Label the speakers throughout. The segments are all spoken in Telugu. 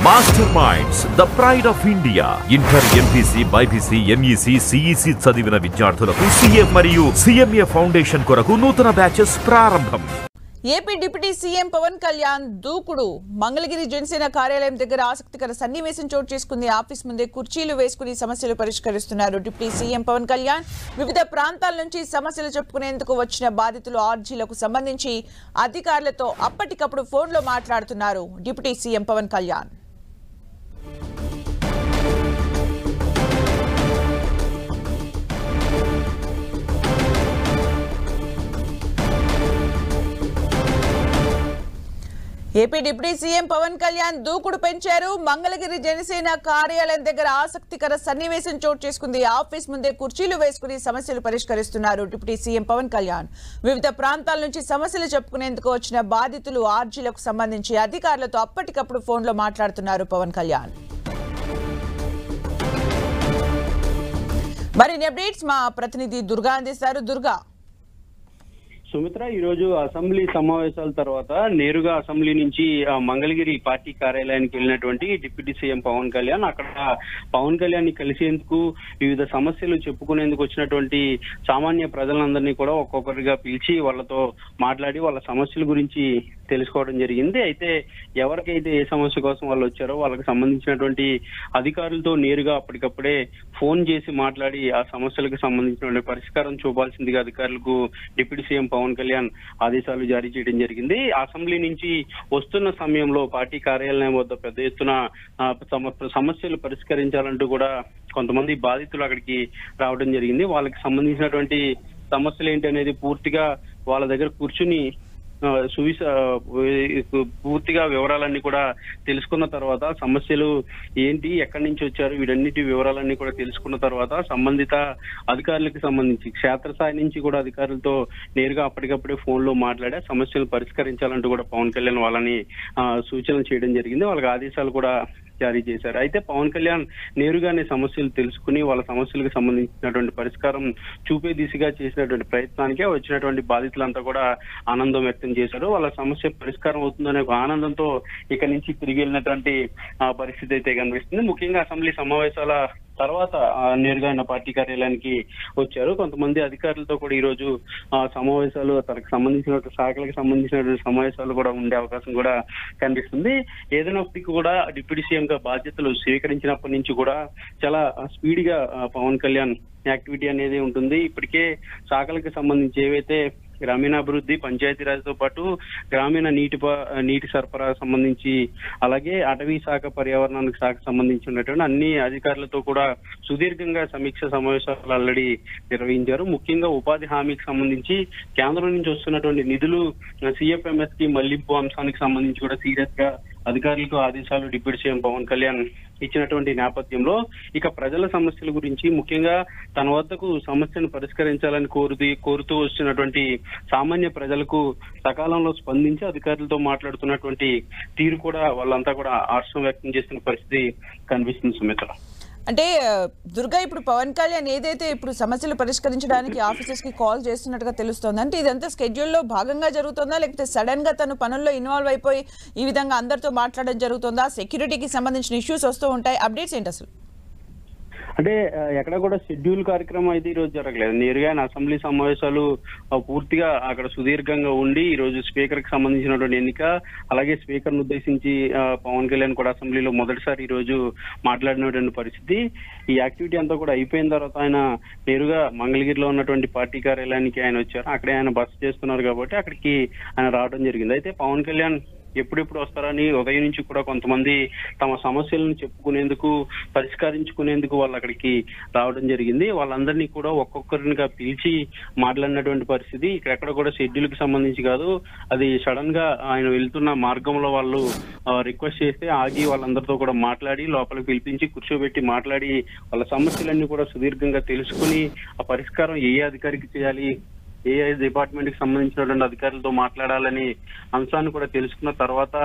Speaker 1: Master minds the pride of India. Inter, MPC, BiPC, MEC, CEC చదివిన విద్యార్థులకు సీఏ మరియు సిఎంఏ ఫౌండేషన్ కొరకు నూతన బ్యాచెస్ ప్రారంభం.
Speaker 2: AP deputy CM Pavan Kalyan దూకుడు. మంగళగిరి జనసేన కార్యాలయం దగ్గర ఆసక్తికర సన్నివేశం చోటు చేసుకుంది. ఆఫీస్ ముందే కుర్చీలు వేసుకుని సమస్యలు పరిష్కరిస్తున్నారు డిప్యూటీ సీఎం పవన్ కళ్యాణ్. వివిధ ప్రాంతాల నుంచి సమస్యలు చెప్పుకునేందుకు వచ్చిన బాధితులు, ఆర్జీలకు సంబంధించి అధికారులతో అప్పటికప్పుడు ఫోన్లో మాట్లాడుతున్నారు deputy CM Pavan Kalyan. AP deputy CM Pavan Kalyan దూకుడు పెంచారు. మంగళగిరి జనసేన కార్యాలయం దగ్గర ఆసక్తికర సన్నివేశం చోటు చేసుకుంది. ఆఫీస్ ముందే కుర్చీలు వేసుకుని సమస్యలు పరిష్కరిస్తున్నారు డిప్యూటీ సీఎం పవన్ కళ్యాణ్. వివిధ ప్రాంతాల నుంచి సమస్యలు చెప్పుకునేందుకు వచ్చిన బాధితులు, ఆర్జీలకు సంబంధించి అధికారులతో అప్పటికప్పుడు ఫోన్లో మాట్లాడుతున్నారు పవన్ కళ్యాణ్. మరిన్ని అప్డేట్స్ మా ప్రతినిధి దుర్గా అందిస్తారు. దుర్గా.
Speaker 3: సుమిత్ర, ఈ రోజు అసెంబ్లీ సమావేశాల తర్వాత నేరుగా అసెంబ్లీ నుంచి మంగళగిరి పార్టీ కార్యాలయానికి వెళ్ళినటువంటి డిప్యూటీ సీఎం పవన్ కళ్యాణ్ అక్కడ పవన్ కళ్యాణ్ ని కలిసేందుకు, వివిధ సమస్యలు చెప్పుకునేందుకు వచ్చినటువంటి సామాన్య ప్రజలందరినీ కూడా ఒక్కొక్కరిగా పిలిచి వాళ్ళతో మాట్లాడి వాళ్ళ సమస్యల గురించి తెలుసుకోవడం జరిగింది. అయితే ఎవరికైతే ఏ సమస్య కోసం వాళ్ళు వచ్చారో వాళ్ళకి సంబంధించినటువంటి అధికారులతో నేరుగా అప్పటికప్పుడే ఫోన్ చేసి మాట్లాడి ఆ సమస్యలకు సంబంధించినటువంటి పరిష్కారం చూపాల్సిందిగా అధికారులకు డిప్యూటీ సీఎం పవన్ కళ్యాణ్ ఆదేశాలు జారీ చేయడం జరిగింది. అసెంబ్లీ నుంచి వస్తున్న సమయంలో పార్టీ కార్యాలయం వద్ద పెద్ద ఎత్తున సమస్యలు పరిష్కరించాలంటూ కూడా కొంతమంది బాధితులు అక్కడికి రావడం జరిగింది. వాళ్ళకి సంబంధించినటువంటి సమస్యలు ఏంటి అనేది పూర్తిగా వాళ్ళ దగ్గర కూర్చుని పూర్తిగా వివరాలన్నీ కూడా తెలుసుకున్న తర్వాత, సమస్యలు ఏంటి, ఎక్కడి నుంచి వచ్చారు, వీటన్నిటి వివరాలన్నీ కూడా తెలుసుకున్న తర్వాత సంబంధిత అధికారులకు సంబంధించి క్షేత్రస్థాయి నుంచి కూడా అధికారులతో నేరుగా అప్పటికప్పుడే ఫోన్ లో మాట్లాడే సమస్యలు పరిష్కరించాలంటూ కూడా పవన్ కళ్యాణ్ వాళ్ళని సూచనలు చేయడం జరిగింది. వాళ్ళకి ఆదేశాలు కూడా జారీ చేశారు. అయితే పవన్ కళ్యాణ్ నేరుగానే సమస్యలు తెలుసుకుని వాళ్ళ సమస్యలకు సంబంధించినటువంటి పరిష్కారం చూపే దిశగా చేసినటువంటి ప్రయత్నానికి వచ్చినటువంటి బాధితులంతా కూడా ఆనందం వ్యక్తం చేశారు. వాళ్ళ సమస్య పరిష్కారం అవుతుందనే ఒక ఆనందంతో ఇక్కడి నుంచి తిరిగి వెళ్ళినటువంటి పరిస్థితి అయితే కనిపిస్తుంది. ముఖ్యంగా అసెంబ్లీ సమావేశాల తర్వాత నేరుగా ఆయన పార్టీ కార్యాలయానికి వచ్చారు. కొంతమంది అధికారులతో కూడా ఈ రోజు సమావేశాలు, తనకు సంబంధించిన శాఖలకు సంబంధించినటువంటి సమావేశాలు కూడా ఉండే అవకాశం కూడా కనిపిస్తుంది. ఏదైనప్పటికీ కూడా డిప్యూటీ సీఎం గా బాధ్యతలు స్వీకరించినప్పటి నుంచి కూడా చాలా స్పీడ్గా పవన్ కళ్యాణ్ యాక్టివిటీ అనేది ఉంటుంది. ఇప్పటికే శాఖలకు సంబంధించి ఏవైతే గ్రామీణాభివృద్ధి, పంచాయతీరాజ్తో పాటు గ్రామీణ నీటి సరఫరా సంబంధించి, అలాగే అటవీ శాఖ, పర్యావరణానికి శాఖ సంబంధించినటువంటి అన్ని అధికారులతో కూడా సుదీర్ఘంగా సమీక్ష సమావేశాలు ఆల్రెడీ నిర్వహించారు. ముఖ్యంగా ఉపాధి హామీకి సంబంధించి కేంద్రం నుంచి వస్తున్నటువంటి నిధులు సిఎఫ్ఎంఎస్ కి మళ్లింపు అంశానికి సంబంధించి కూడా సీరియస్ గా అధికారులకు ఆదేశాలు డిప్యూటీ సీఎం పవన్ కళ్యాణ్ ఇచ్చినటువంటి నేపథ్యంలో ఇక ప్రజల సమస్యల గురించి, ముఖ్యంగా తన వద్దకు సమస్యను పరిష్కరించాలని కోరుతూ వచ్చినటువంటి సామాన్య ప్రజలకు సకాలంలో స్పందించి అధికారులతో మాట్లాడుతున్నటువంటి తీరు కూడా వాళ్ళంతా కూడా హర్షం వ్యక్తం చేస్తున్న పరిస్థితి కనిపిస్తుంది. సుమిత్ర,
Speaker 2: అంటే దుర్గా, ఇప్పుడు పవన్ కళ్యాణ్ ఏదైతే ఇప్పుడు సమస్యలు పరిష్కరించడానికి ఆఫీసర్స్ కి కాల్ చేస్తున్నట్టుగా తెలుస్తోంది, అంటే ఇదంతా స్కెడ్యూల్లో భాగంగా జరుగుతుందా, లేకపోతే సడన్ గా తను పనుల్లో ఇన్వాల్వ్ అయిపోయి ఈ విధంగా అందరితో మాట్లాడడం జరుగుతుందా? సెక్యూరిటీకి సంబంధించిన ఇష్యూస్ వస్తూ ఉంటాయి, అప్డేట్స్ ఏంటి అసలు?
Speaker 3: అంటే ఎక్కడ కూడా షెడ్యూల్ కార్యక్రమం అయితే ఈ రోజు జరగలేదు. నేరుగా అసెంబ్లీ సమావేశాలు పూర్తిగా అక్కడ సుదీర్ఘంగా ఉండి ఈ రోజు స్పీకర్ కి సంబంధించినటువంటి ఎన్నిక, అలాగే స్పీకర్ ను ఉద్దేశించి పవన్ కళ్యాణ్ కూడా అసెంబ్లీలో మొదటిసారి ఈ రోజు మాట్లాడినటువంటి పరిస్థితి. ఈ యాక్టివిటీ అంతా కూడా అయిపోయిన తర్వాత ఆయన నేరుగా మంగళగిరిలో ఉన్నటువంటి పార్టీ కార్యాలయానికి ఆయన వచ్చారు. అక్కడే ఆయన బస చేస్తున్నారు కాబట్టి అక్కడికి ఆయన రావడం జరిగింది. అయితే పవన్ కళ్యాణ్ ఎప్పుడెప్పుడు వస్తారని ఉదయం నుంచి కూడా కొంతమంది తమ సమస్యలను చెప్పుకునేందుకు, పరిష్కరించుకునేందుకు వాళ్ళు అక్కడికి రావడం జరిగింది. వాళ్ళందరినీ కూడా ఒక్కొక్కరినిగా పిలిచి మాట్లాడినటువంటి పరిస్థితి. ఇక్కడెక్కడ కూడా షెడ్యూల్ కి సంబంధించి కాదు, అది సడన్ గా ఆయన వెళ్తున్న మార్గంలో వాళ్ళు రిక్వెస్ట్ చేస్తే ఆగి వాళ్ళందరితో కూడా మాట్లాడి లోపలికి పిలిపించి కూర్చోబెట్టి మాట్లాడి వాళ్ళ సమస్యలన్నీ కూడా సుదీర్ఘంగా తెలుసుకుని ఆ పరిష్కారం ఏ అధికారికి చేయాలి, ఏ డిపార్ట్మెంట్ కి సంబంధించినటువంటి అధికారులతో మాట్లాడాలని అంశాన్ని కూడా తెలుసుకున్న తర్వాత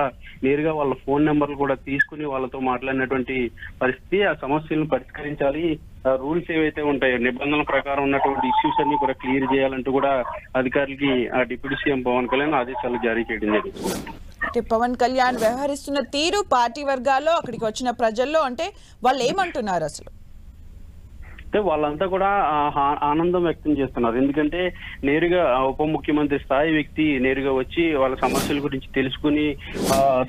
Speaker 3: నేరుగా వాళ్ళ ఫోన్ నెంబర్లు కూడా తీసుకుని వాళ్ళతో మాట్లాడినటువంటి పరిస్థితి. ఆ సమస్యలను పరిష్కరించాలి, రూల్స్ ఏవైతే ఉంటాయో నిబంధనల ప్రకారం ఉన్నటువంటి ఇష్యూస్ అన్ని కూడా క్లియర్ చేయాలంటూ కూడా అధికారులకి డిప్యూటీ సీఎం పవన్ కళ్యాణ్ ఆదేశాలు జారీ చేయడం జరిగింది.
Speaker 2: అంటే పవన్ కళ్యాణ్ వ్యవహరిస్తున్న తీరు పార్టీ వర్గాల్లో అక్కడికి వచ్చిన ప్రజల్లో అంటే వాళ్ళు ఏమంటున్నారు అసలు?
Speaker 3: అంటే వాళ్ళంతా కూడా ఆనందం వ్యక్తం చేస్తున్నారు. ఎందుకంటే నేరుగా ఉప ముఖ్యమంత్రి స్థాయి వ్యక్తి నేరుగా వచ్చి వాళ్ళ సమస్యల గురించి తెలుసుకుని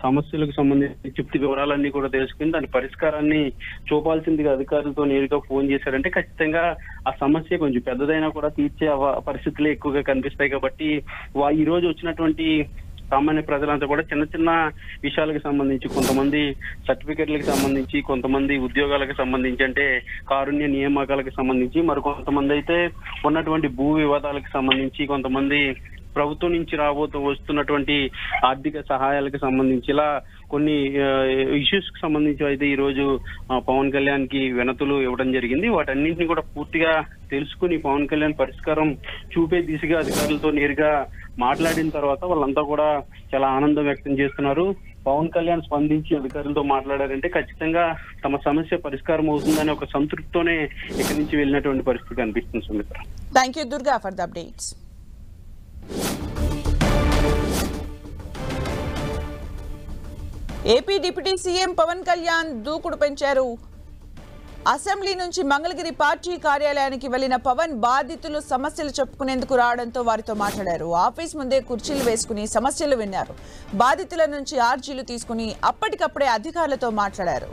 Speaker 3: సమస్యలకు సంబంధించి పూర్తి వివరాలన్నీ కూడా తెలుసుకుని దాని పరిష్కారాన్ని చూపాల్సిందిగా అధికారులతో నేరుగా ఫోన్ చేశారంటే ఖచ్చితంగా ఆ సమస్య కొంచెం పెద్దదైనా కూడా తీర్చే పరిస్థితులు ఎక్కువగా కనిపిస్తాయి. కాబట్టి ఈ రోజు వచ్చినటువంటి సామాన్య ప్రజలంతా కూడా చిన్న చిన్న విషయాలకు సంబంధించి, కొంతమంది సర్టిఫికెట్లకు సంబంధించి, కొంతమంది ఉద్యోగాలకు సంబంధించి, అంటే కారుణ్య నియామకాలకు సంబంధించి, మరి కొంతమంది అయితే ఉన్నటువంటి భూ వివాదాలకు సంబంధించి, కొంతమంది ప్రభుత్వం నుంచి వస్తున్నటువంటి ఆర్థిక సహాయాలకు సంబంధించి, ఇలా కొన్ని ఇష్యూస్ కి సంబంధించి అయితే ఈ రోజు పవన్ కళ్యాణ్ కి వినతులు ఇవ్వడం జరిగింది. వాటన్నింటినీ కూడా పూర్తిగా తెలుసుకుని పవన్ కళ్యాణ్ పరిష్కారం చూపే దిశగా అధికారులతో నేరుగా మాట్లాడిన తర్వాత వాళ్ళంతా కూడా చాలా ఆనందం వ్యక్తం చేస్తున్నారు. పవన్ కళ్యాణ్ స్పందించి అధికారులతో మాట్లాడారంటే ఖచ్చితంగా తమ సమస్య పరిష్కారం అవుతుందని ఒక సంతృప్తితోనే ఇక్కడి నుంచి వెళ్ళినటువంటి పరిస్థితి కనిపిస్తుంది. Sumitra,
Speaker 2: thank you Durga for the updates. AP deputy CM Pavan Kalyan దూకుడు పెంచారు. అసెంబ్లీ నుంచి మంగళగిరి పార్టీ కార్యాలయానికి వెళ్లిన పవన్ బాధితులు సమస్యలు చెప్పుకునేందుకు రావడంతో వారితో మాట్లాడారు. ఆఫీస్ ముందే కుర్చీలు వేసుకుని సమస్యలు విన్నారు. బాధితుల నుంచి ఆర్జీలు తీసుకుని అప్పటికప్పుడే అధికారులతో మాట్లాడారు.